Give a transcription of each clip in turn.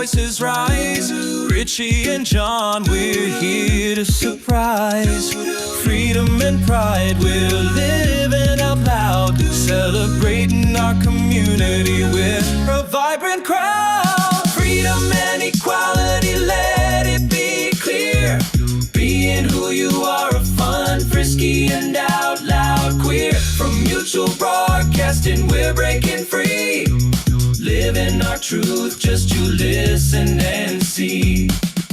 voices rise. Richie and John, we're here to surprise. Freedom and pride, we're living out loud, celebrating our community with a vibrant crowd. Freedom and equality, let it be clear. Being who you are, a fun, frisky, and out loud queer. From Mutual Broadcasting, we're breaking free. Living our truth, just you listen and see.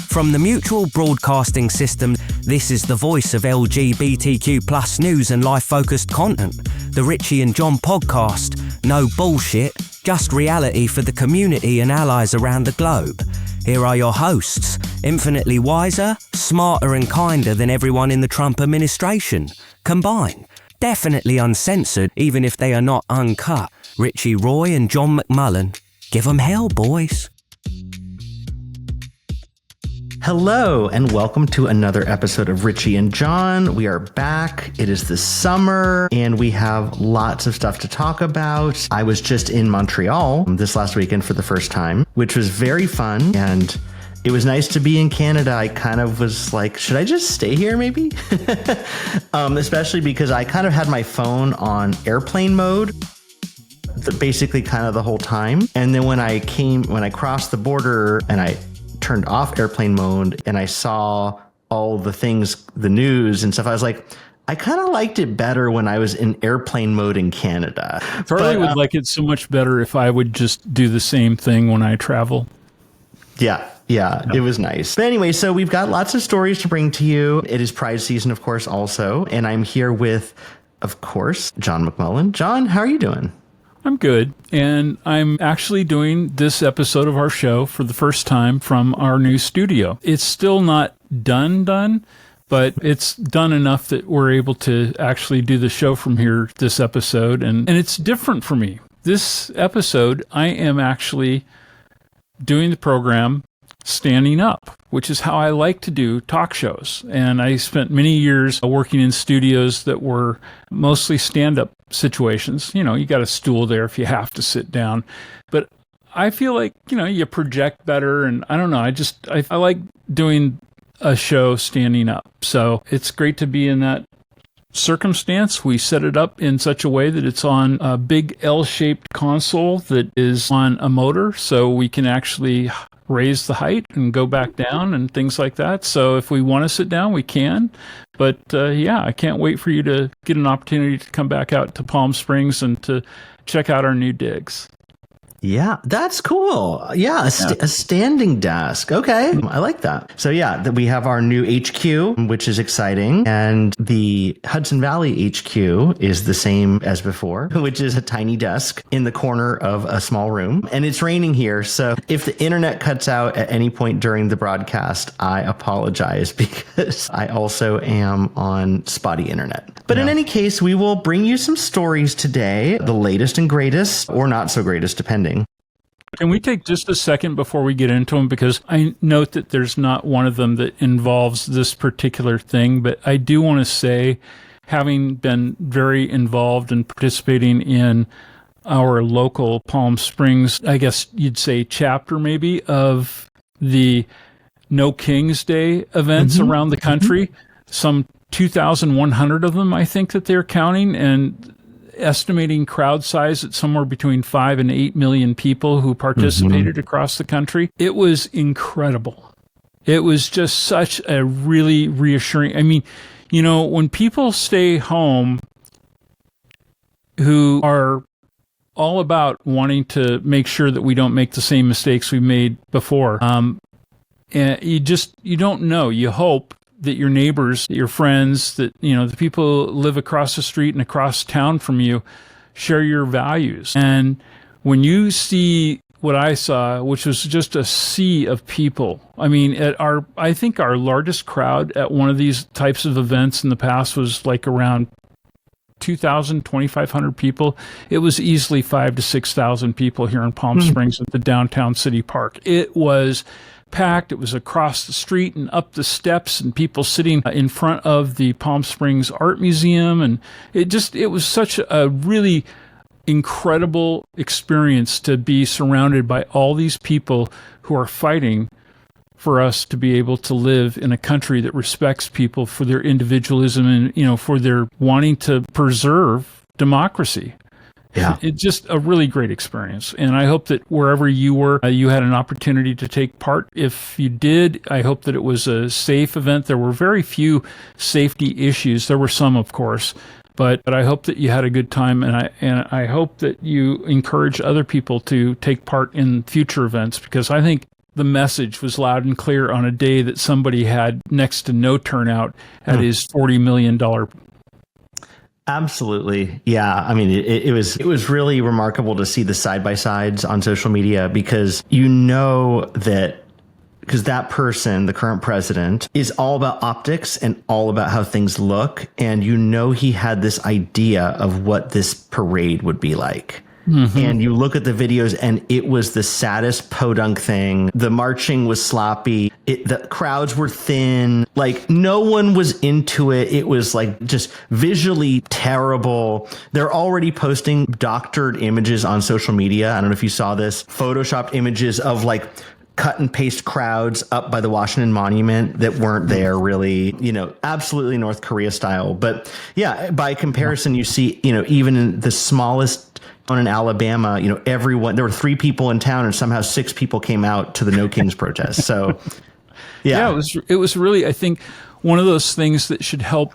From the Mutual Broadcasting System, this is the voice of LGBTQ plus news and life-focused content. The Richie and John podcast. No bullshit, just reality for the community and allies around the globe. Here are your hosts, infinitely wiser, smarter and kinder than everyone in the Trump administration. Combined. Definitely uncensored, even if they are not uncut. Richie Roy and John McMullen. Give 'em hell, boys. Hello, and welcome to another episode of Richie and John. We are back. It is the summer, and we have lots of stuff to talk about. I was just in Montreal this last weekend for the first time, which was very fun, and it was nice to be in Canada. I kind of was like, should I just stay here maybe? Especially because I kind of had my phone on airplane mode, basically kind of the whole time. And then when I crossed the border and I turned off airplane mode and I saw all the things, the news and stuff, I was like, I kind of liked it better when I was in airplane mode in Canada. Charlie would like it so much better if I would just do the same thing when I travel. Yeah, it was nice. But anyway, so we've got lots of stories to bring to you. It is Pride season, of course, also. And I'm here with, of course, John McMullen. John, how are you doing? I'm good. And I'm actually doing this episode of our show for the first time from our new studio. It's still not done, but it's done enough that we're able to actually do the show from here this episode. And it's different for me. This episode, I am actually doing the program standing up, which is how I like to do talk shows. And I spent many years working in studios that were mostly stand-up situations. You know, you got a stool there if you have to sit down. But I feel like, you project better. And I don't know, I like doing a show standing up. So it's great to be in that circumstance. We set it up in such a way that it's on a big L-shaped console that is on a motor, so we can actually raise the height and go back down and things like that. So if we want to sit down, we can. But I can't wait for you to get an opportunity to come back out to Palm Springs and to check out our new digs. Yeah, that's cool. Yeah, a standing desk. Okay, I like that. So we have our new HQ, which is exciting. And the Hudson Valley HQ is the same as before, which is a tiny desk in the corner of a small room. And it's raining here. So if the internet cuts out at any point during the broadcast, I apologize because I also am on spotty internet. But in any case, we will bring you some stories today, the latest and greatest, or not so greatest, depending. Can we take just a second before we get into them? Because I note that there's not one of them that involves this particular thing, but I do want to say, having been very involved in participating in our local Palm Springs, I guess you'd say chapter maybe, of the No King's Day events around the country, some 2,100 of them, I think that they're counting, and estimating crowd size at somewhere between 5 and 8 million people who participated across the country. It was incredible. It was just such a really reassuring. I mean, when people stay home who are all about wanting to make sure that we don't make the same mistakes we made before, and you don't know. You hope that your neighbors, your friends, that, the people live across the street and across town from you share your values. And when you see what I saw, which was just a sea of people, I mean, I think our largest crowd at one of these types of events in the past was like around 2,000, 2,500 people. It was easily 5,000 to 6,000 people here in Palm Springs at the downtown city park. It was packed. It was across the street and up the steps, and people sitting in front of the Palm Springs Art Museum. And it was such a really incredible experience to be surrounded by all these people who are fighting for us to be able to live in a country that respects people for their individualism and, for their wanting to preserve democracy. Yeah. It's just a really great experience. And I hope that wherever you were, you had an opportunity to take part. If you did, I hope that it was a safe event. There were very few safety issues. There were some, of course, but I hope that you had a good time. And I hope that you encourage other people to take part in future events, because I think the message was loud and clear on a day that somebody had next to no turnout at his $40 million. Absolutely. Yeah. I mean, it was really remarkable to see the side by sides on social media, because that person, the current president, is all about optics and all about how things look. And he had this idea of what this parade would be like. Mm-hmm. And you look at the videos and it was the saddest podunk thing. The marching was sloppy. The crowds were thin. Like, no one was into it. It was like just visually terrible. They're already posting doctored images on social media. I don't know if you saw this. Photoshopped images of like cut and paste crowds up by the Washington Monument that weren't there really, absolutely North Korea style. But yeah, by comparison, you see, even in the smallest town in Alabama, everyone, there were 3 people in town and somehow 6 people came out to the No Kings protest. So yeah, it was really, I think, one of those things that should help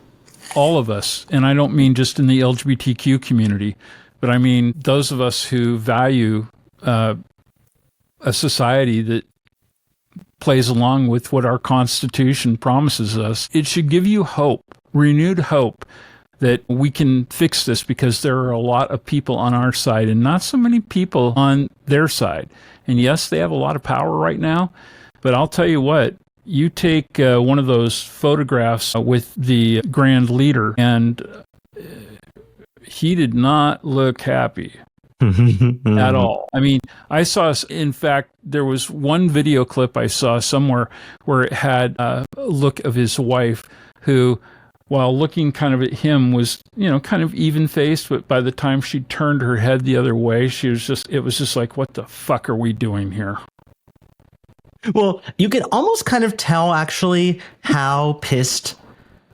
all of us. And I don't mean just in the LGBTQ community, but I mean those of us who value a society that plays along with what our Constitution promises us. It should give you hope, renewed hope, that we can fix this, because there are a lot of people on our side and not so many people on their side. And yes, they have a lot of power right now, but I'll tell you what, you take one of those photographs with the grand leader, and he did not look happy. At all. I mean, I saw, in fact, there was one video clip I saw somewhere where it had a look of his wife who, while looking kind of at him, was, kind of even-faced, but by the time she turned her head the other way, it was just like, what the fuck are we doing here? Well, you can almost kind of tell, actually, how pissed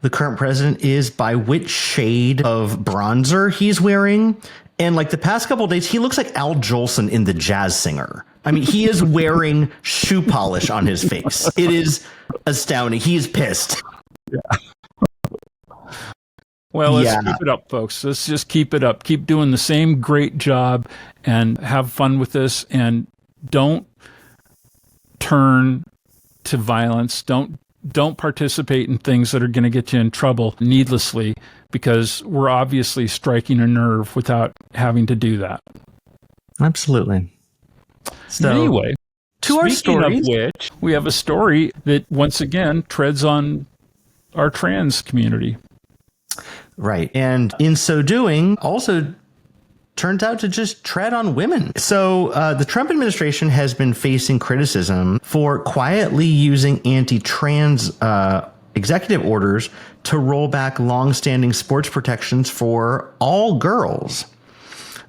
the current president is by which shade of bronzer he's wearing. And like the past couple of days, he looks like Al Jolson in The Jazz Singer. I mean, he is wearing shoe polish on his face. It is astounding. He is pissed. Yeah. Well, let's keep it up, folks. Let's just keep it up. Keep doing the same great job and have fun with this. And don't turn to violence. Don't participate in things that are going to get you in trouble needlessly, because we're obviously striking a nerve without having to do that. Absolutely. So anyway, to our stories, of which, we have a story that once again treads on our trans community. Right. And in so doing, also turns out to just tread on women. So the Trump administration has been facing criticism for quietly using anti-trans executive orders to roll back longstanding sports protections for all girls.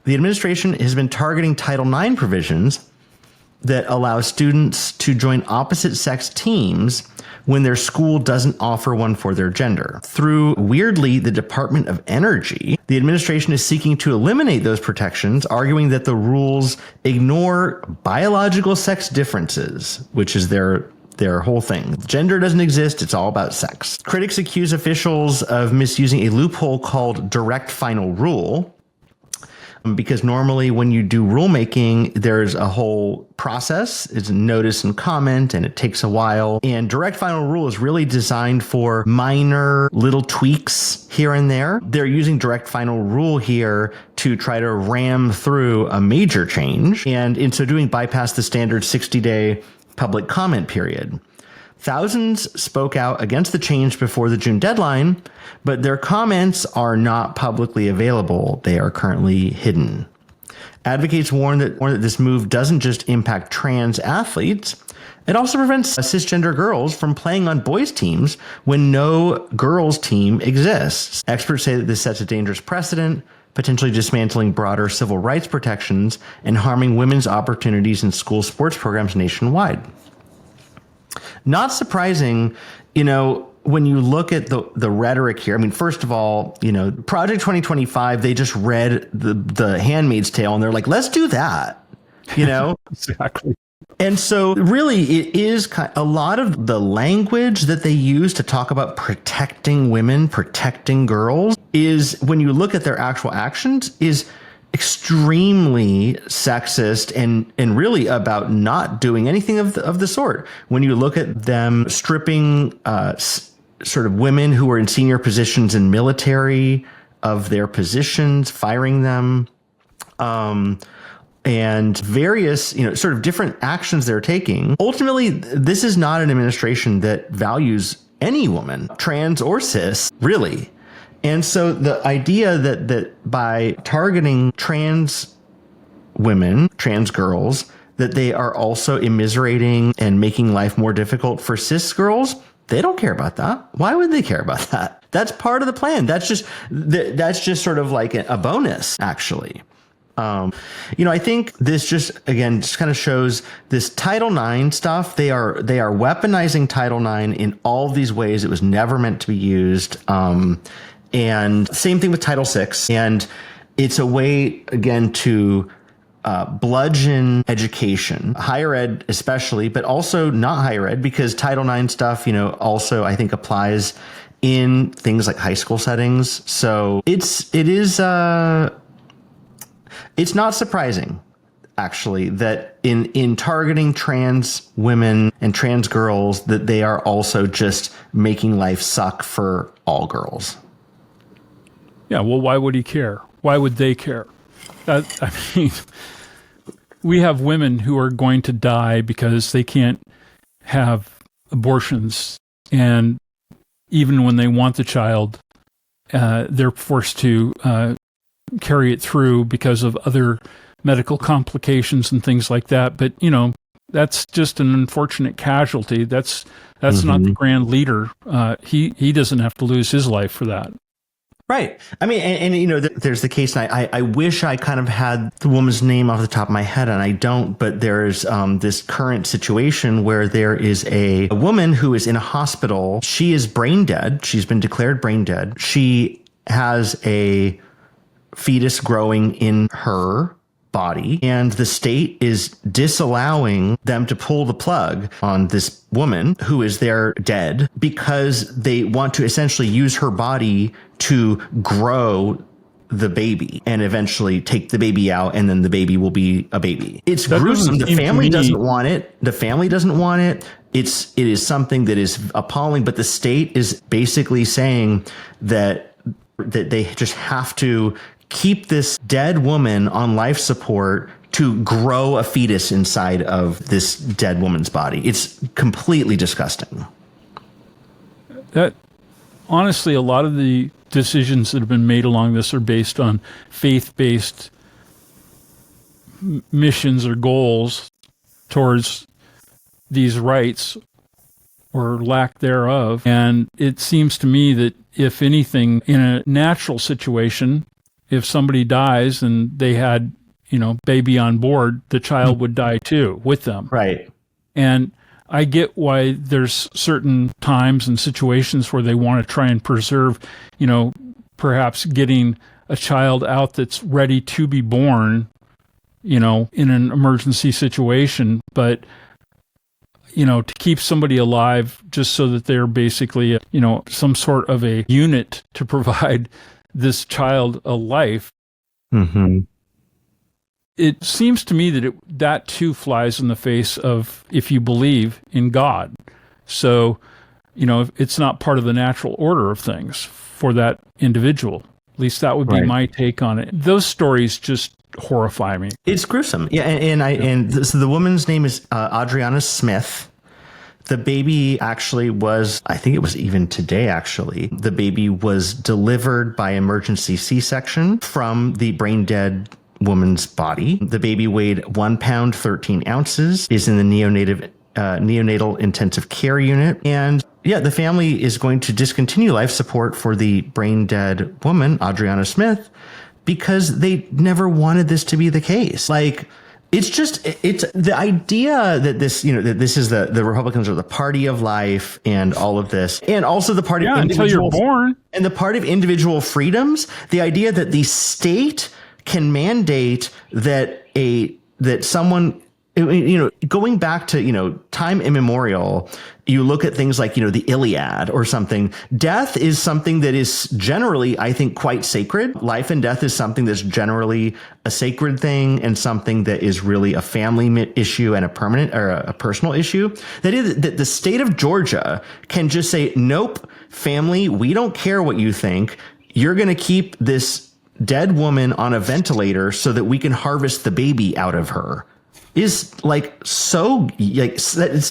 The administration has been targeting Title IX provisions that allow students to join opposite-sex teams when their school doesn't offer one for their gender. Through, weirdly, the Department of Energy, the administration is seeking to eliminate those protections, arguing that the rules ignore biological sex differences, which is their whole thing. Gender doesn't exist. It's all about sex. Critics accuse officials of misusing a loophole called direct final rule, because normally when you do rulemaking, there's a whole process. It's notice and comment, and it takes a while. And direct final rule is really designed for minor little tweaks here and there. They're using direct final rule here to try to ram through a major change, and in so doing bypass the standard 60-day public comment period. Thousands spoke out against the change before the June deadline, but their comments are not publicly available. They are currently hidden. Advocates warn that this move doesn't just impact trans athletes, it also prevents cisgender girls from playing on boys' teams when no girls' team exists. Experts say that this sets a dangerous precedent potentially dismantling broader civil rights protections and harming women's opportunities in school sports programs nationwide. Not surprising, when you look at the rhetoric here. I mean, first of all, Project 2025, they just read the Handmaid's Tale and they're like, let's do that, Exactly. And so really it is a lot of the language that they use to talk about protecting women, protecting girls, is, when you look at their actual actions, is extremely sexist and really about not doing anything of the sort. When you look at them stripping sort of women who are in senior positions in military of their positions, firing them, and various, sort of different actions they're taking. Ultimately, this is not an administration that values any woman, trans or cis, really. And so the idea that by targeting trans women, trans girls, that they are also immiserating and making life more difficult for cis girls, they don't care about that. Why would they care about that? That's part of the plan. That's just sort of like a bonus, actually. I think this just kind of shows this Title IX stuff. They are weaponizing Title IX in all of these ways. It was never meant to be used. And same thing with Title VI. And it's a way, again, to bludgeon education, higher ed especially, but also not higher ed, because Title IX stuff, also I think applies in things like high school settings. So it's not surprising, actually, that in targeting trans women and trans girls, that they are also just making life suck for all girls. Yeah, well, why would he care? Why would they care? We have women who are going to die because they can't have abortions. And even when they want the child, they're forced to carry it through because of other medical complications and things like that. But, that's just an unfortunate casualty. That's not the grand leader. He doesn't have to lose his life for that. Right. I mean, and there's the case, and I wish I kind of had the woman's name off the top of my head, and I don't, but there's this current situation where there is a woman who is in a hospital. She is brain dead. She's been declared brain dead. She has a fetus growing in her body, and the state is disallowing them to pull the plug on this woman who is there dead, because they want to essentially use her body to grow the baby and eventually take the baby out, and then the baby will be a baby. It's gruesome. The family doesn't want it. The family doesn't want it. It is something that is appalling, but the state is basically saying that they just have to keep this dead woman on life support to grow a fetus inside of this dead woman's body. It's completely disgusting. That, honestly, a lot of the decisions that have been made along this are based on faith-based missions or goals towards these rights or lack thereof. And it seems to me that, if anything, in a natural situation, if somebody dies and they had, baby on board, the child would die too with them. Right. And I get why there's certain times and situations where they want to try and preserve, perhaps getting a child out that's ready to be born, in an emergency situation. But, to keep somebody alive just so that they're basically, some sort of a unit to provide this child a life. Mm-hmm. It seems to me that that too flies in the face of, if you believe in God. So, it's not part of the natural order of things for that individual. At least that would be my take on it. Those stories just horrify me. It's gruesome. Yeah. So the woman's name is Adriana Smith. The baby actually was, I think it was even today, actually, the baby was delivered by emergency C-section from the brain dead woman's body. The baby weighed 1 pound, 13 ounces, is in the neonatal intensive care unit. And yeah, the family is going to discontinue life support for the brain dead woman, Adriana Smith, because they never wanted this to be the case. Like, it's the idea that this, that this is the Republicans are the party of life and all of this, and also the party of until you're born, and the part of individual freedoms. The idea that the state can mandate that someone, going back to, time immemorial, you look at things like, the Iliad or something. Death is something that is generally, I think, quite sacred. Life and death is something that's generally a sacred thing and something that is really a family issue and a permanent or a personal issue. That is that the state of Georgia can just say, nope, family, we don't care what you think. You're going to keep this dead woman on a ventilator so that we can harvest the baby out of her. Is it's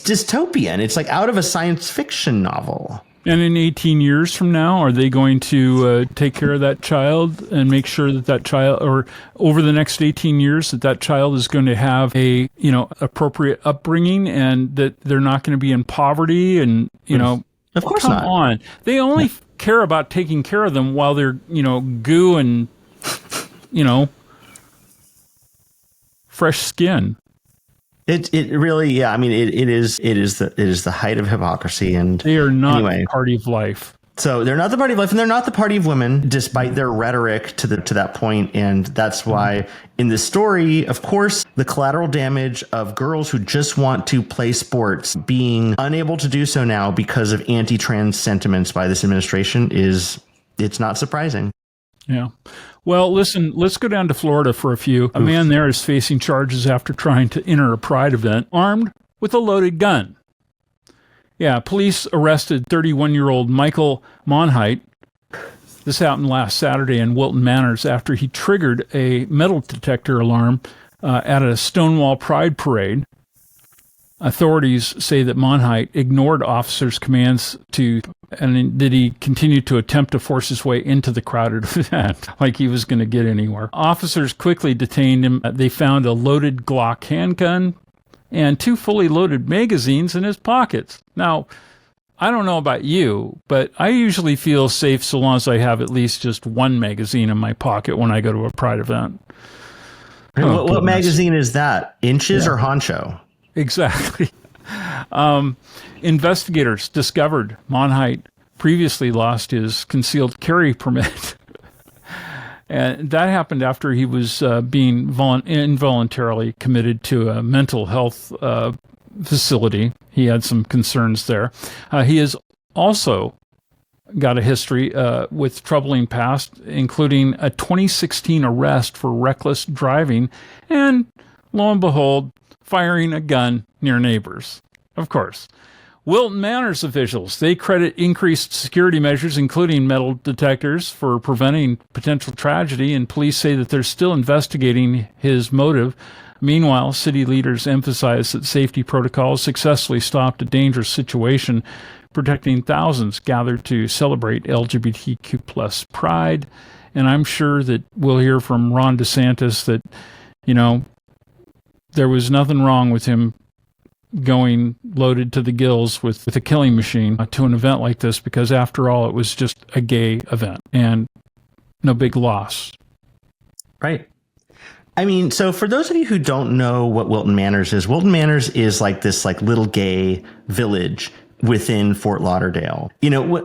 dystopian. It's like out of a science fiction novel. And in 18 years from now, are they going to take care of that child and make sure that child, or over the next 18 years, that child is going to have a, appropriate upbringing and that they're not going to be in poverty and, Of course come not. on. They only care about taking care of them while they're, goo and, fresh skin. It really, yeah. I mean, it is the height of hypocrisy, and they are not anyway, the party of life. So they're not the party of life, and they're not the party of women, despite their rhetoric to that point. And that's why in this story, of course, the collateral damage of girls who just want to play sports being unable to do so now because of anti-trans sentiments by this administration it's not surprising. Yeah. Well, listen, let's go down to Florida for a few. A man there is facing charges after trying to enter a pride event armed with a loaded gun. Yeah, police arrested 31-year-old Michael Monheit. This happened last Saturday in Wilton Manors after he triggered a metal detector alarm at a Stonewall Pride parade. Authorities say that Monheit ignored officers' commands and that he continued to attempt to force his way into the crowded event like he was going to get anywhere. Officers quickly detained him. They found a loaded Glock handgun and 2 fully loaded magazines in his pockets. Now, I don't know about you, but I usually feel safe so long as I have at least just one magazine in my pocket when I go to a pride event. What magazine is that? Inches or Honcho? Exactly. Investigators discovered Monheit previously lost his concealed carry permit. And that happened after he was being involuntarily committed to a mental health facility. He had some concerns there. He has also got a history with troubling past, including a 2016 arrest for reckless driving and, lo and behold, firing a gun near neighbors. Of course. Wilton Manors officials, they credit increased security measures, including metal detectors, for preventing potential tragedy, and police say that they're still investigating his motive. Meanwhile, city leaders emphasize that safety protocols successfully stopped a dangerous situation, protecting thousands gathered to celebrate LGBTQ plus pride. And I'm sure that we'll hear from Ron DeSantis that, there was nothing wrong with him going loaded to the gills with a killing machine to an event like this, because after all, it was just a gay event and no big loss. Right. I mean, so for those of you who don't know what Wilton Manors is like this little gay village within Fort Lauderdale.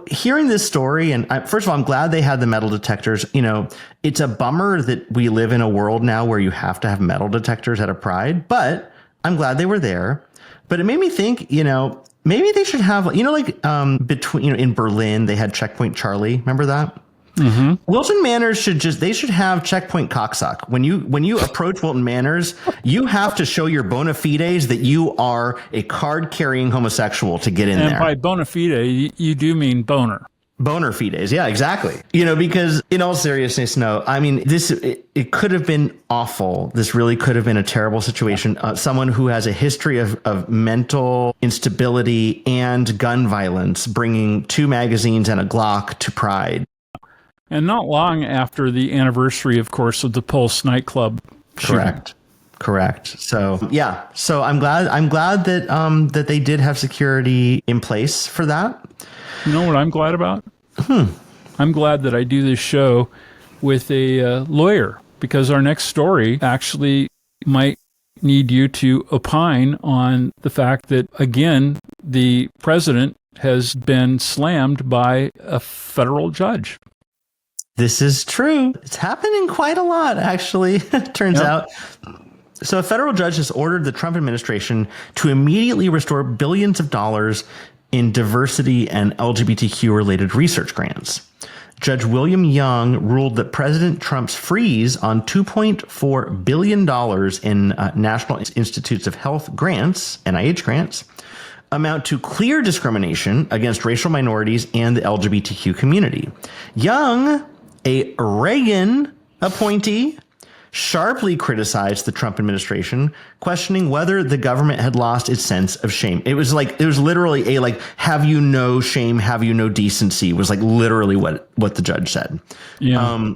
Hearing this story, and first of all, I'm glad they had the metal detectors. It's a bummer that we live in a world now where you have to have metal detectors at a pride, but I'm glad they were there. But it made me think, maybe they should have, in Berlin, they had Checkpoint Charlie. Remember that? Mm-hmm. Wilton Manors should have Checkpoint Cocksuck. When you approach Wilton Manors, you have to show your bona fides that you are a card-carrying homosexual to get in there. And by bona fide, you do mean boner. Boner fides. Yeah, exactly. Because in all seriousness, no, I mean, it could have been awful. This really could have been a terrible situation. Someone who has a history of mental instability and gun violence, bringing 2 magazines and a Glock to Pride. And not long after the anniversary, of course, of the Pulse nightclub shooting. Correct. So, yeah. So I'm glad that they did have security in place for that. You know what I'm glad about? I'm glad that I do this show with a lawyer, because our next story actually might need you to opine on the fact that, again, the president has been slammed by a federal judge. This is true. It's happening quite a lot, actually, turns out. So a federal judge has ordered the Trump administration to immediately restore billions of dollars in diversity and LGBTQ related research grants. Judge William Young ruled that President Trump's freeze on $2.4 billion in National Institutes of Health grants, NIH grants, amount to clear discrimination against racial minorities and the LGBTQ community. Young, a Reagan appointee, sharply criticized the Trump administration, questioning whether the government had lost its sense of shame. It was literally a have you no shame, have you no decency, was like literally what the judge said. Yeah.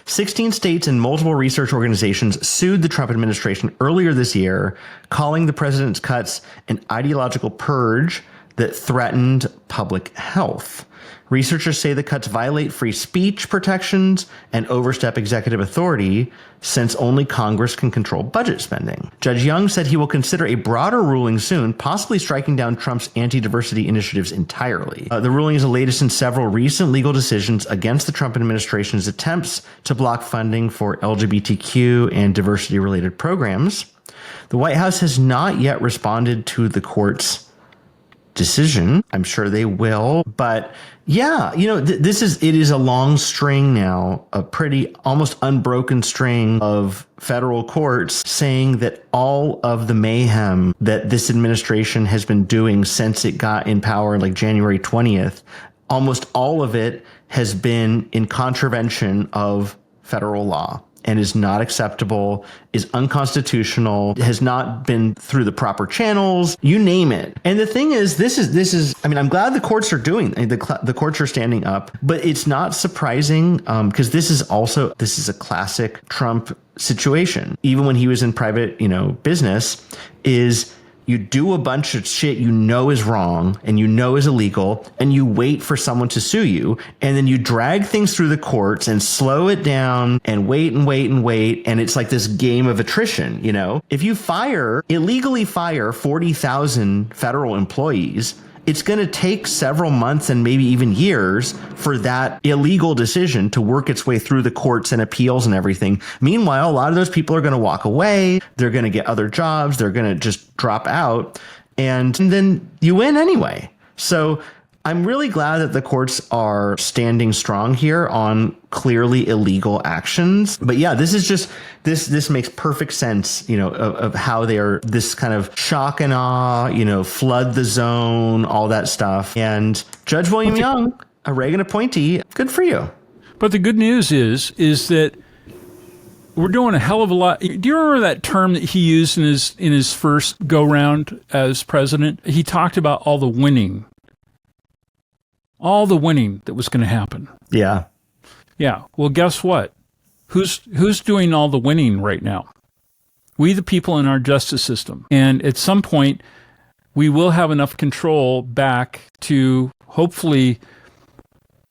16 states and multiple research organizations sued the Trump administration earlier this year, calling the president's cuts an ideological purge that threatened public health. Researchers say the cuts violate free speech protections and overstep executive authority, since only Congress can control budget spending. Judge Young said he will consider a broader ruling soon, possibly striking down Trump's anti-diversity initiatives entirely. The ruling is the latest in several recent legal decisions against the Trump administration's attempts to block funding for LGBTQ and diversity-related programs. The White House has not yet responded to the court's decision. I'm sure they will, but yeah, it is a long string now, a pretty almost unbroken string of federal courts saying that all of the mayhem that this administration has been doing since it got in power like January 20th, almost all of it has been in contravention of federal law and is not acceptable, is unconstitutional, has not been through the proper channels, you name it. And the thing is, this is, I'm glad the courts are the courts are standing up, but it's not surprising because this is a classic Trump situation. Even when he was in private, business, is you do a bunch of shit is wrong and is illegal, and you wait for someone to sue you, and then you drag things through the courts and slow it down and wait and wait and wait, and it's like this game of attrition, If you illegally fire 40,000 federal employees, it's going to take several months and maybe even years for that illegal decision to work its way through the courts and appeals and everything. Meanwhile, a lot of those people are going to walk away. They're going to get other jobs. They're going to just drop out. And then you win anyway. So I'm really glad that the courts are standing strong here on clearly illegal actions. But yeah, this is just, this makes perfect sense, of how they are this kind of shock and awe, flood the zone, all that stuff. And Judge William Young, a Reagan appointee, good for you. But the good news is that we're doing a hell of a lot. Do you remember that term that he used in his first go round as president? He talked about all the winning that was going to happen. Yeah. Yeah. Well, guess what? Who's doing all the winning right now? We, the people in our justice system. And at some point, we will have enough control back to hopefully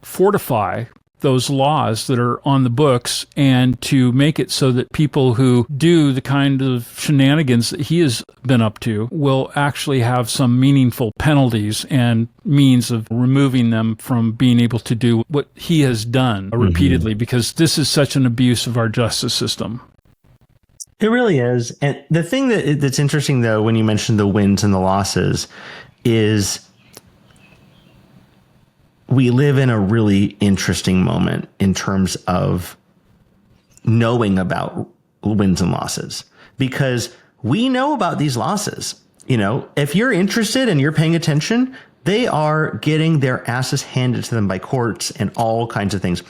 fortify those laws that are on the books, and to make it so that people who do the kind of shenanigans that he has been up to will actually have some meaningful penalties and means of removing them from being able to do what he has done repeatedly, because this is such an abuse of our justice system. It really is. And the thing that's interesting, though, when you mentioned the wins and the losses, is we live in a really interesting moment in terms of knowing about wins and losses, because we know about these losses. If you're interested and you're paying attention, they are getting their asses handed to them by courts and all kinds of things.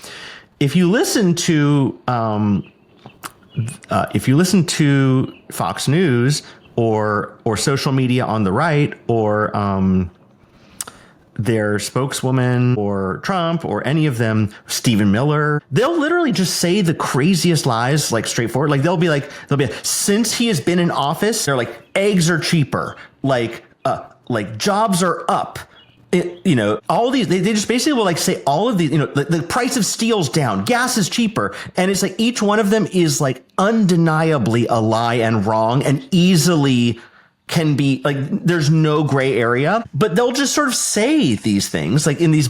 If you listen to Fox News or social media on the right, or their spokeswoman or Trump or any of them, Stephen Miller, they'll literally just say the craziest lies, like straightforward. Like they'll be like, since he has been in office, they're like, eggs are cheaper, like jobs are up. all these, they just basically will like say all of these, the price of steel's down, gas is cheaper. And it's like each one of them is like undeniably a lie and wrong and easily can be like, there's no gray area, but they'll just sort of say these things like in these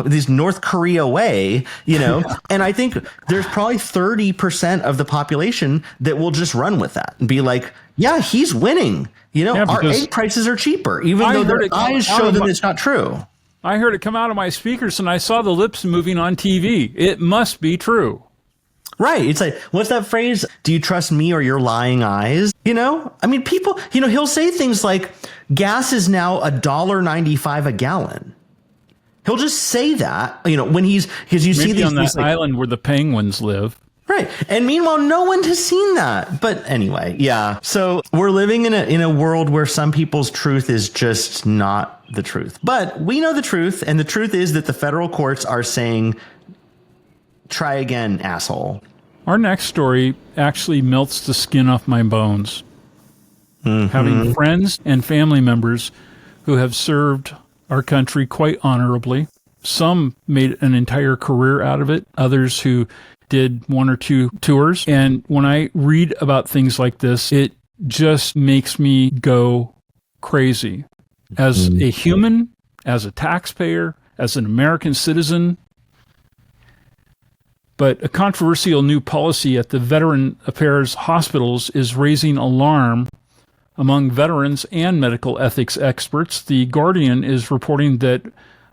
these North Korea way, and I think there's probably 30% of the population that will just run with that and be like, yeah, he's winning. Our egg prices are cheaper, even though their eyes show that it's not true. I heard it come out of my speakers and I saw the lips moving on TV. It must be true. Right. It's like, what's that phrase? Do you trust me or your lying eyes? I mean, people, he'll say things like gas is now $1.95 a gallon. He'll just say that, when because you see these on that island where the penguins live. Right. And meanwhile, no one has seen that. But anyway, yeah. So we're living in a world where some people's truth is just not the truth. But we know the truth. And the truth is that the federal courts are saying, try again, asshole. Our next story actually melts the skin off my bones. Having friends and family members who have served our country quite honorably. Some made an entire career out of it. Others who did one or two tours. And when I read about things like this, it just makes me go crazy. As a human, as a taxpayer, as an American citizen. But a controversial new policy at the Veteran Affairs hospitals is raising alarm among veterans and medical ethics experts. The Guardian is reporting that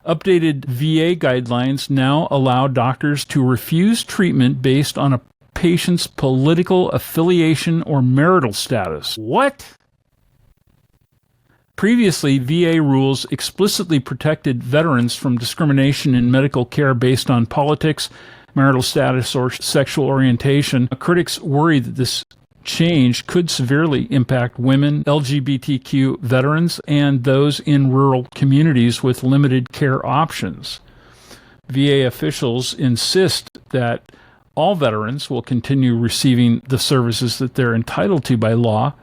updated VA guidelines now allow doctors to refuse treatment based on a patient's political affiliation or marital status. What? Previously, VA rules explicitly protected veterans from discrimination in medical care based on politics, marital status, or sexual orientation. Critics worry that this change could severely impact women, LGBTQ veterans, and those in rural communities with limited care options. VA officials insist that all veterans will continue receiving the services that they're entitled to by law.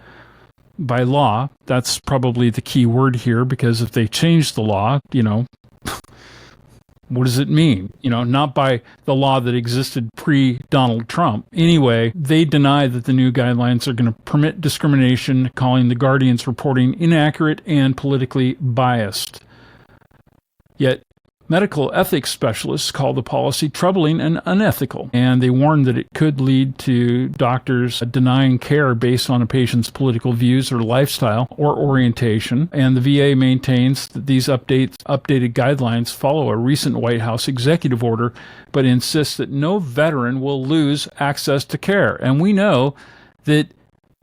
By law, that's probably the key word here, because if they change the law, what does it mean? Not by the law that existed pre-Donald Trump. Anyway, they deny that the new guidelines are going to permit discrimination, calling the Guardian's reporting inaccurate and politically biased. Yet, medical ethics specialists call the policy troubling and unethical, and they warn that it could lead to doctors denying care based on a patient's political views or lifestyle or orientation. And the VA maintains that these updated guidelines follow a recent White House executive order, but insists that no veteran will lose access to care. And we know that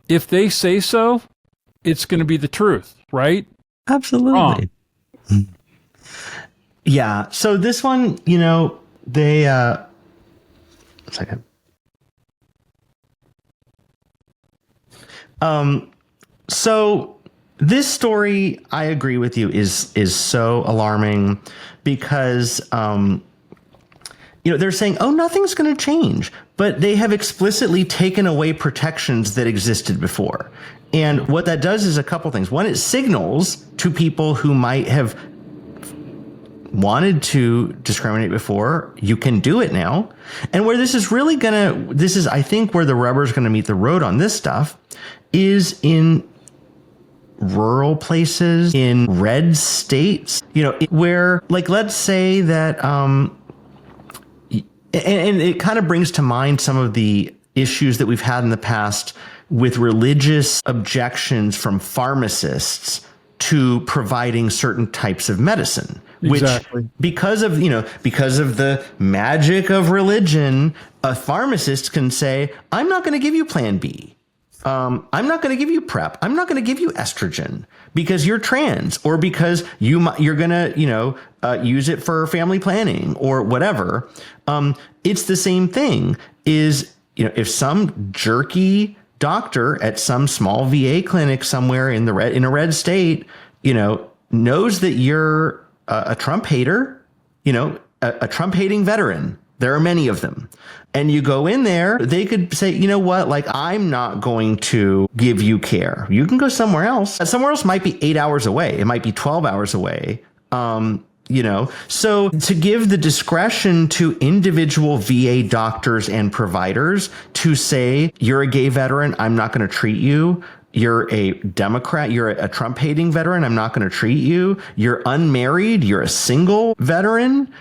if they say so, it's going to be the truth, right? Absolutely. Wrong. Yeah. So this one, they, a second. So this story, I agree with you, is so alarming because, they're saying, oh, nothing's going to change, but they have explicitly taken away protections that existed before. And what that does is a couple things. One, it signals to people who might have wanted to discriminate before, you can do it now. And where this is really I think where the rubber's going to meet the road on this stuff is in rural places, in red states, where, like, let's say that, and it kind of brings to mind some of the issues that we've had in the past with religious objections from pharmacists to providing certain types of medicine. Exactly. Which, because of the magic of religion, a pharmacist can say, I'm not going to give you Plan B. I'm not going to give you PrEP. I'm not going to give you estrogen because you're trans, or because you're going to, use it for family planning or whatever. It's the same thing. If some jerky doctor at some small VA clinic somewhere in a red state, knows that you're a Trump hater, a Trump hating veteran. There are many of them. And you go in there, they could say, you know what, like, I'm not going to give you care. You can go somewhere else. Somewhere else might be 8 hours away. It might be 12 hours away. So to give the discretion to individual VA doctors and providers to say, you're a gay veteran, I'm not going to treat you. You're a Democrat, you're a Trump hating veteran, I'm not going to treat you. You're unmarried, you're a single veteran,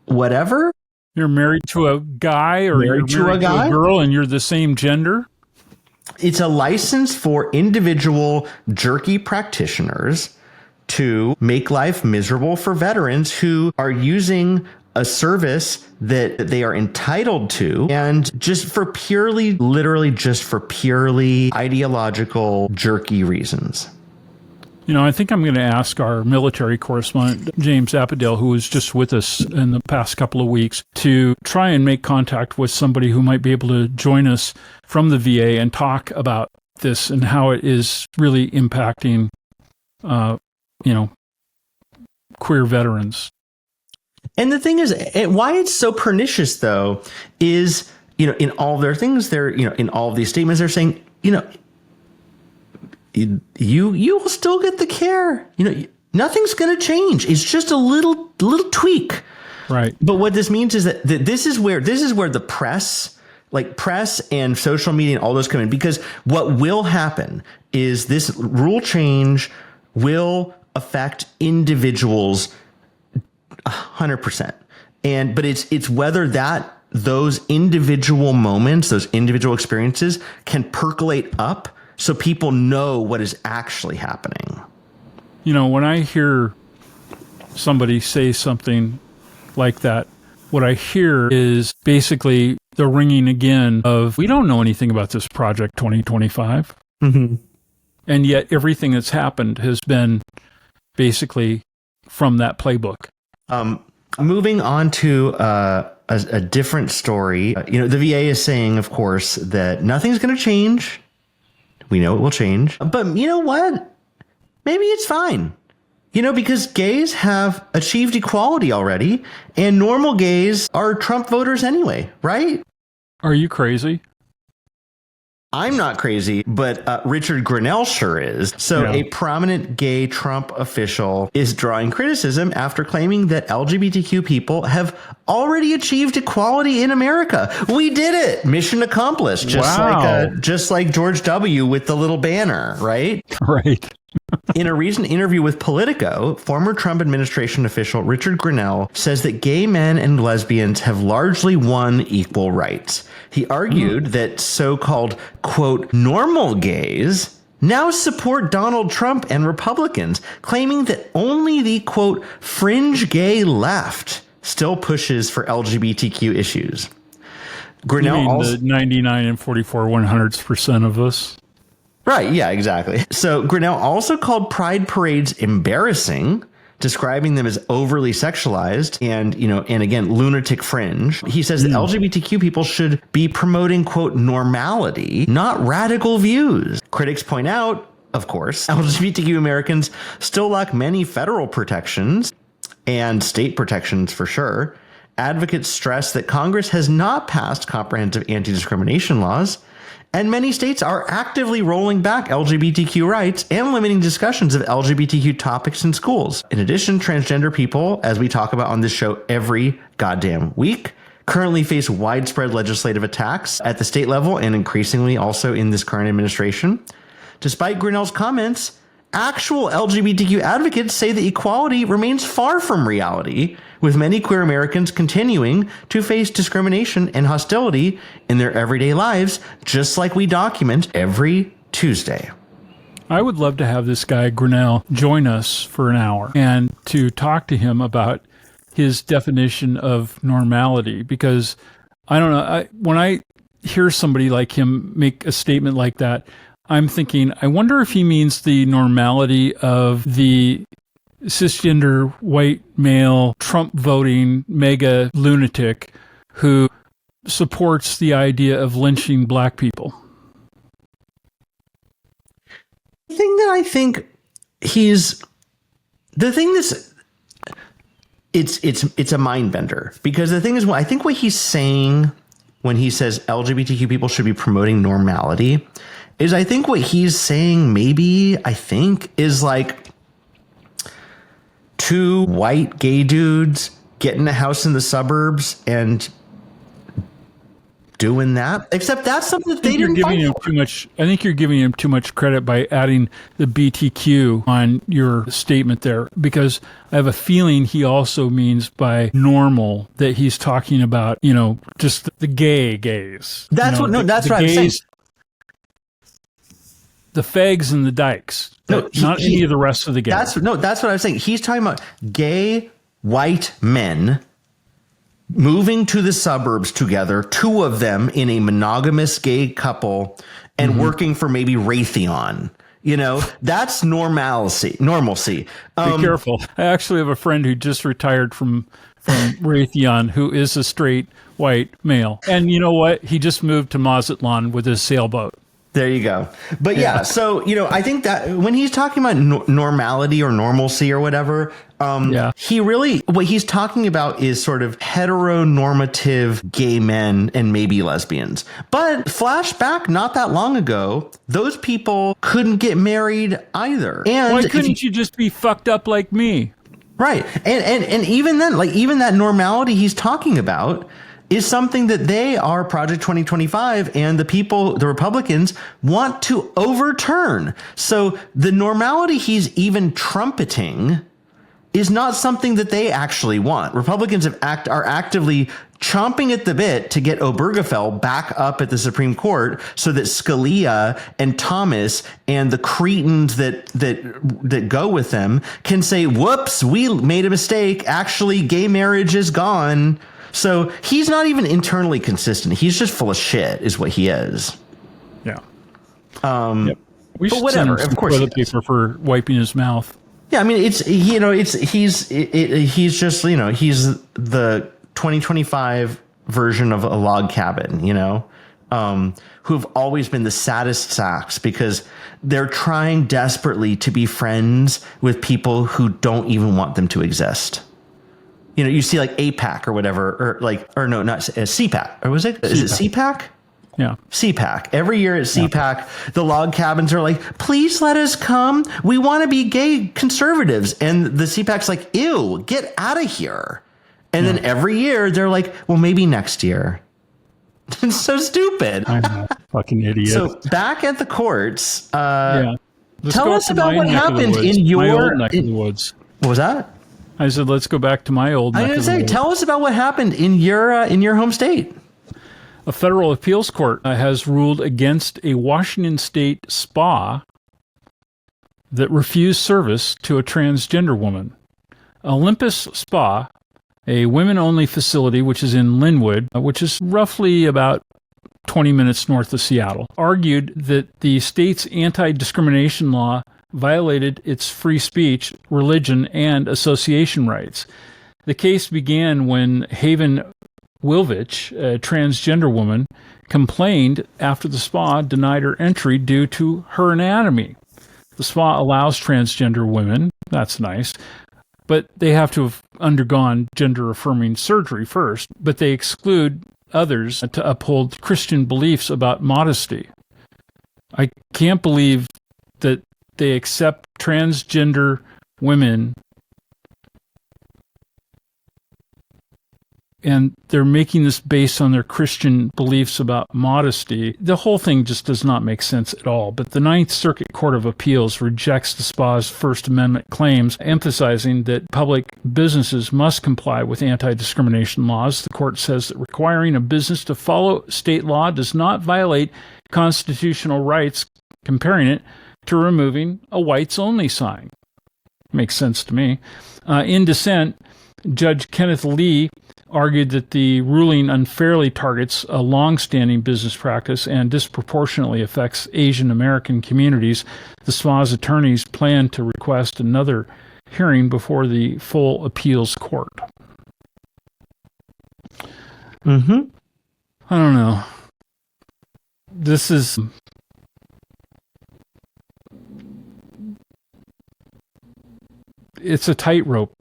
whatever. You're married to a guy, or you're married to a girl and you're the same gender. It's a license for individual jerky practitioners to make life miserable for veterans who are using a service that they are entitled to, and just for purely ideological jerky reasons. I think I'm going to ask our military correspondent, James Appadale, who was just with us in the past couple of weeks, to try and make contact with somebody who might be able to join us from the VA and talk about this and how it is really impacting, queer veterans. And the thing is, why it's so pernicious, though, is, in all their things, in all of these statements, they're saying, you will still get the care. Nothing's going to change. It's just a little tweak. Right. But what this means is that this is where the press and social media and all those come in, because what will happen is this rule change will affect individuals 100%. But it's whether those individual moments, those individual experiences can percolate up so people know what is actually happening. When I hear somebody say something like that, what I hear is basically the ringing again of, we don't know anything about this Project 2025. Mm-hmm. And yet everything that's happened has been basically from that playbook. Moving on to a different story. The VA is saying, of course, that nothing's going to change. We know it will change. But you know what? Maybe it's fine. Because gays have achieved equality already, and normal gays are Trump voters anyway, right? Are you crazy? I'm not crazy, but Richard Grinnell sure is. So Yeah. A prominent gay Trump official is drawing criticism after claiming that LGBTQ people have already achieved equality in America. We did it. Mission accomplished. Just like George W. with the little banner, right? Right. In a recent interview with Politico, former Trump administration official Richard Grinnell says that gay men and lesbians have largely won equal rights. He argued that so-called, quote, normal gays now support Donald Trump and Republicans, claiming that only the, quote, fringe gay left still pushes for LGBTQ issues. Grinnell You mean also, the 99 and 44/100% of us? Right, yeah, exactly. So Grinnell also called pride parades embarrassing, describing them as overly sexualized and again, lunatic fringe. He says that LGBTQ people should be promoting, quote, normality, not radical views. Critics point out, of course, LGBTQ Americans still lack many federal protections and state protections for sure. Advocates stress that Congress has not passed comprehensive anti-discrimination laws, and many states are actively rolling back LGBTQ rights and limiting discussions of LGBTQ topics in schools. In addition, transgender people, as we talk about on this show every goddamn week, currently face widespread legislative attacks at the state level and increasingly also in this current administration. Despite Grinnell's comments, actual LGBTQ advocates say that equality remains far from reality, with many queer Americans continuing to face discrimination and hostility in their everyday lives, just like we document every Tuesday. I would love to have this guy, Grinnell, join us for an hour and to talk to him about his definition of normality, because I don't know, when I hear somebody like him make a statement like that, I'm thinking, I wonder if he means the normality of the cisgender white male Trump voting mega lunatic who supports the idea of lynching black people. The thing that I think it's a mind bender, because the thing is, I think what he's saying when he says LGBTQ people should be promoting normality is, I think what he's saying is like, two white gay dudes getting a house in the suburbs and doing that. Except that's something that they didn't fight for. I think you're giving him too much credit by adding the BTQ on your statement there, because I have a feeling he also means by normal that he's talking about, just the gays. That's what I'm saying. The fags and the dykes. No, not any of the rest of the gays. That's what I'm saying. He's talking about gay white men moving to the suburbs together, two of them in a monogamous gay couple, and working for maybe Raytheon. That's normalcy. Be careful. I actually have a friend who just retired from Raytheon who is a straight white male. And you know what? He just moved to Mazatlan with his sailboat. There you go. But yeah, so, I think that when he's talking about normality or normalcy or whatever, he really, what he's talking about is sort of heteronormative gay men and maybe lesbians. But flashback not that long ago, those people couldn't get married either. And why couldn't you just be fucked up like me? Right. And even then, even that normality he's talking about is something that they are Project 2025 and the Republicans want to overturn. So the normality he's even trumpeting is not something that they actually want. Republicans are actively chomping at the bit to get Obergefell back up at the Supreme Court so that Scalia and Thomas and the cretins that go with them can say, whoops, we made a mistake. Actually, gay marriage is gone. So he's not even internally consistent. He's just full of shit, is what he is. Yeah. Yep. We should send him some toilet paper for wiping his mouth. Yeah, I mean, he's just he's the 2025 version of a log cabin, who've always been the saddest sacks because they're trying desperately to be friends with people who don't even want them to exist. You see like APAC or whatever, or no, not CPAC, or was it? Is it CPAC? Yeah. CPAC. Every year at CPAC, the log cabins are like, please let us come. We want to be gay conservatives. And the CPAC's like, ew, get out of here. And then every year they're like, well, maybe next year. It's so stupid. I'm a fucking idiot. So back at the courts, tell us about what happened in your neck of the woods. What was that? I said, let's go back to my old neck of the woods. Tell us about what happened in your home state. A federal appeals court has ruled against a Washington state spa that refused service to a transgender woman. Olympus Spa, a women-only facility which is in Linwood, which is roughly about 20 minutes north of Seattle, argued that the state's anti-discrimination law violated its free speech, religion, and association rights. The case began when Haven Wilvich, a transgender woman, complained after the spa denied her entry due to her anatomy. The spa allows transgender women, that's nice, but they have to have undergone gender-affirming surgery first, but they exclude others to uphold Christian beliefs about modesty. I can't believe that they accept transgender women and they're making this based on their Christian beliefs about modesty. The whole thing just does not make sense at all. But the Ninth Circuit Court of Appeals rejects the spa's First Amendment claims, emphasizing that public businesses must comply with anti-discrimination laws. The court says that requiring a business to follow state law does not violate constitutional rights, comparing it to removing a whites-only sign. Makes sense to me. In dissent, Judge Kenneth Lee argued that the ruling unfairly targets a long-standing business practice and disproportionately affects Asian American communities. The SPA's attorneys plan to request another hearing before the full appeals court. I don't know. This is... It's a tightrope,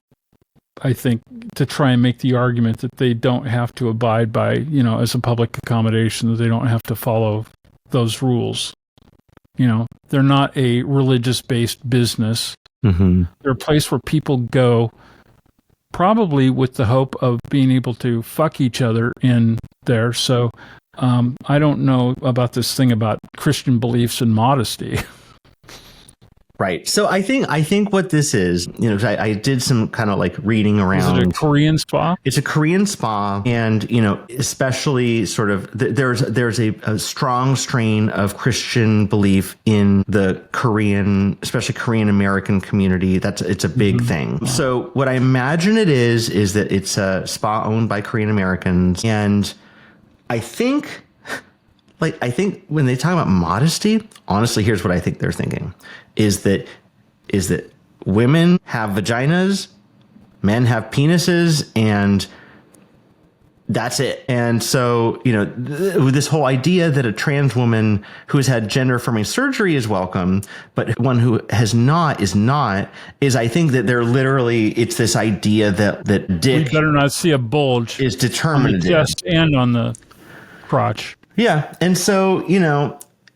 I think, to try and make the argument that they don't have to abide by, as a public accommodation, that they don't have to follow those rules. They're not a religious-based business. They're a place where people go probably with the hope of being able to fuck each other in there. So I don't know about this thing about Christian beliefs and modesty. Right. So I think what this is, I did some kind of like reading around. Is it a Korean spa? It's a Korean spa, and especially sort of there's a strong strain of Christian belief in the Korean, especially Korean American community. It's a big thing. So what I imagine it is that it's a spa owned by Korean Americans, and I think when they talk about modesty, honestly, here's what I think they're thinking is that women have vaginas, men have penises, and that's it. And so, this whole idea that a trans woman who has had gender affirming surgery is welcome, but one who has not, is I think that they're literally, it's this idea that dick We better not see a bulge is on the determinative. chest and on the crotch. Yeah. And so,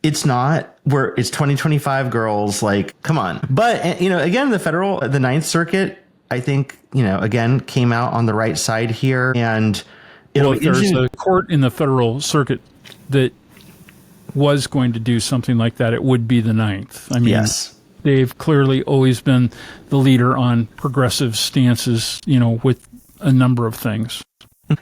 it's not where it's 2025 girls, like, come on. But, again, the Ninth Circuit, I think, again, came out on the right side here. And If there's a court in the federal circuit that was going to do something like that, it would be the Ninth. I mean, yes. They've clearly always been the leader on progressive stances, with a number of things.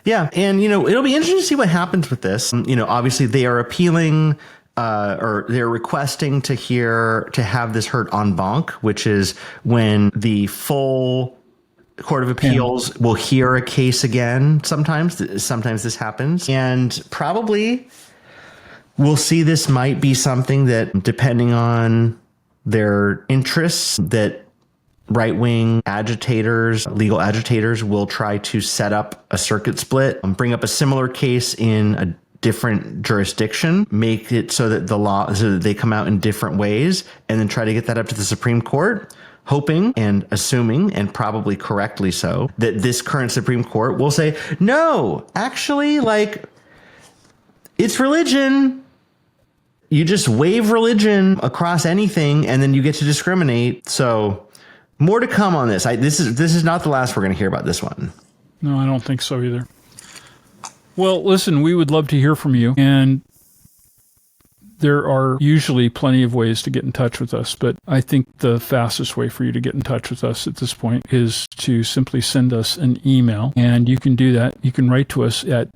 Yeah. And, it'll be interesting to see what happens with this. Obviously they are appealing or they're requesting to have this heard en banc, which is when the full Court of Appeals will hear a case again. Sometimes this happens, and probably we'll see this might be something that, depending on their interests, that right-wing agitators, legal agitators will try to set up a circuit split, bring up a similar case in a different jurisdiction, make it so that they come out in different ways, and then try to get that up to the Supreme Court, hoping and assuming, and probably correctly so, that this current Supreme Court will say, no, actually, it's religion. You just wave religion across anything, and then you get to discriminate. So more to come on this. This is not the last we're going to hear about this one. No, I don't think so either. Well, listen, we would love to hear from you, and there are usually plenty of ways to get in touch with us, but I think the fastest way for you to get in touch with us at this point is to simply send us an email, and you can do that. You can write to us at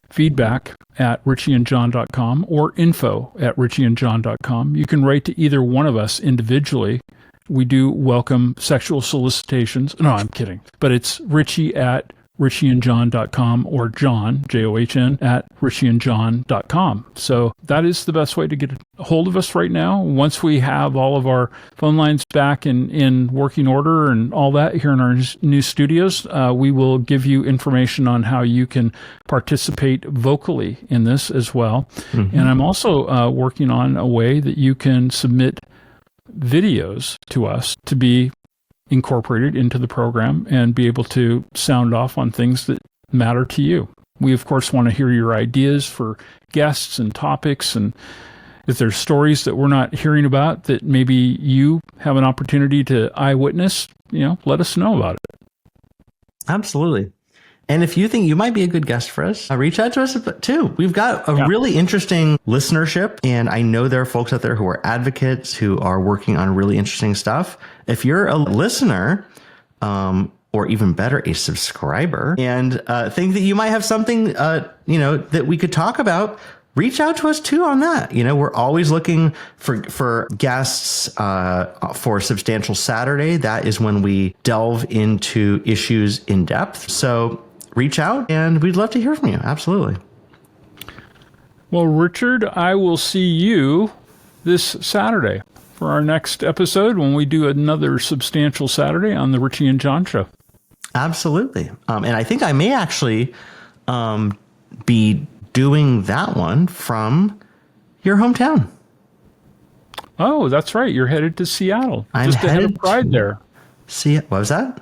feedback@richieandjohn.com or info@richieandjohn.com. You can write to either one of us individually. We do welcome sexual solicitations. No, I'm kidding. But it's richie@richieandjohn.com or John, John, @richieandjohn.com. So that is the best way to get a hold of us right now. Once we have all of our phone lines back in working order and all that here in our new studios, we will give you information on how you can participate vocally in this as well. Mm-hmm. And I'm also working on a way that you can submit videos to us to be incorporated into the program and be able to sound off on things that matter to you. We, of course, want to hear your ideas for guests and topics, and if there's stories that we're not hearing about that maybe you have an opportunity to eyewitness, let us know about it. Absolutely. And if you think you might be a good guest for us, reach out to us too. We've got a really interesting listenership, and I know there are folks out there who are advocates who are working on really interesting stuff. If you're a listener, or even better, a subscriber, and think that you might have something, that we could talk about, reach out to us too on that. We're always looking for guests for Substantial Saturday. That is when we delve into issues in depth. So reach out, and we'd love to hear from you. Absolutely. Well, Richard, I will see you this Saturday for our next episode when we do another Substantial Saturday on the Richie and John Show. Absolutely. And I think I may actually be doing that one from your hometown. Oh, that's right. You're headed to Seattle. I'm just ahead of Pride there. What was that?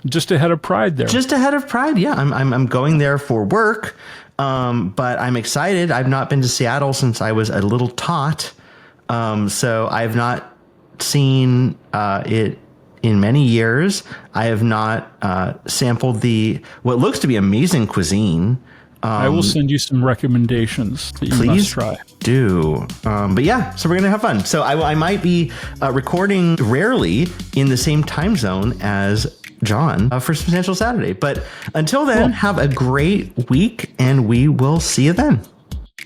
Just ahead of Pride there. Just ahead of Pride, yeah. I'm going there for work, but I'm excited. I've not been to Seattle since I was a little tot, so I've not seen it in many years. I have not sampled what looks to be amazing cuisine. I will send you some recommendations that you must try. Do. But yeah, so we're going to have fun. So I might be recording rarely in the same time zone as John for Substantial Saturday. But until then, have a great week, and we will see you then.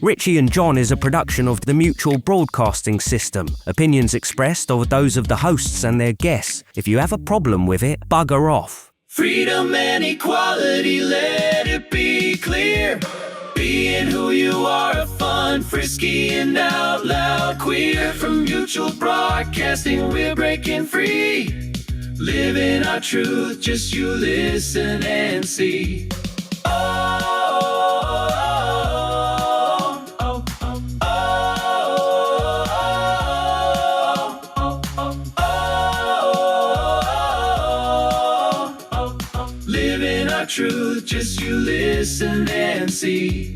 Richie and John is a production of the Mutual Broadcasting System. Opinions expressed are those of the hosts and their guests. If you have a problem with it, bugger off. Freedom and equality, let it be clear. Being who you are, fun, frisky, and out loud queer. From Mutual Broadcasting, we're breaking free. Living our truth, just you listen and see. Living our truth, just you listen and see.